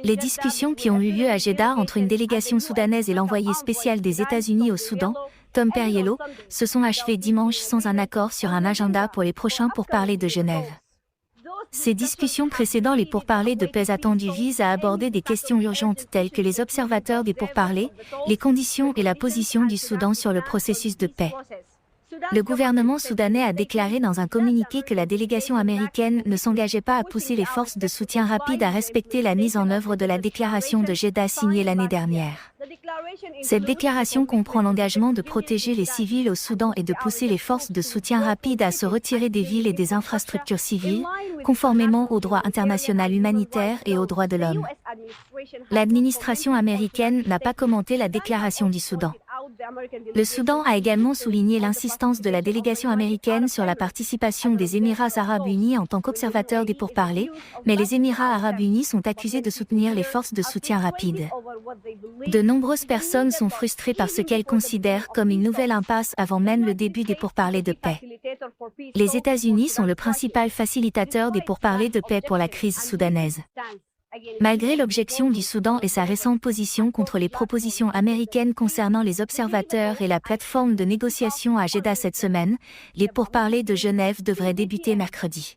Les discussions qui ont eu lieu à Jeddah entre une délégation soudanaise et l'envoyé spécial des États-Unis au Soudan, Tom Perriello, se sont achevées dimanche sans un accord sur un agenda pour les prochains pourparlers de Genève. Ces discussions précédant les pourparlers de paix attendus visent à aborder des questions urgentes telles que les observateurs des pourparlers, les conditions et la position du Soudan sur le processus de paix. Le gouvernement soudanais a déclaré dans un communiqué que la délégation américaine ne s'engageait pas à pousser les forces de soutien rapide à respecter la mise en œuvre de la déclaration de Jeddah signée l'année dernière. Cette déclaration comprend l'engagement de protéger les civils au Soudan et de pousser les forces de soutien rapide à se retirer des villes et des infrastructures civiles, conformément au droit international humanitaire et aux droits de l'homme. L'administration américaine n'a pas commenté la déclaration du Soudan. Le Soudan a également souligné l'insistance de la délégation américaine sur la participation des Émirats arabes unis en tant qu'observateurs des pourparlers, mais les Émirats arabes unis sont accusés de soutenir les forces de soutien rapide. De nombreuses personnes sont frustrées par ce qu'elles considèrent comme une nouvelle impasse avant même le début des pourparlers de paix. Les États-Unis sont le principal facilitateur des pourparlers de paix pour la crise soudanaise. Malgré l'objection du Soudan et sa récente position contre les propositions américaines concernant les observateurs et la plateforme de négociation à Jeddah cette semaine, les pourparlers de Genève devraient débuter mercredi.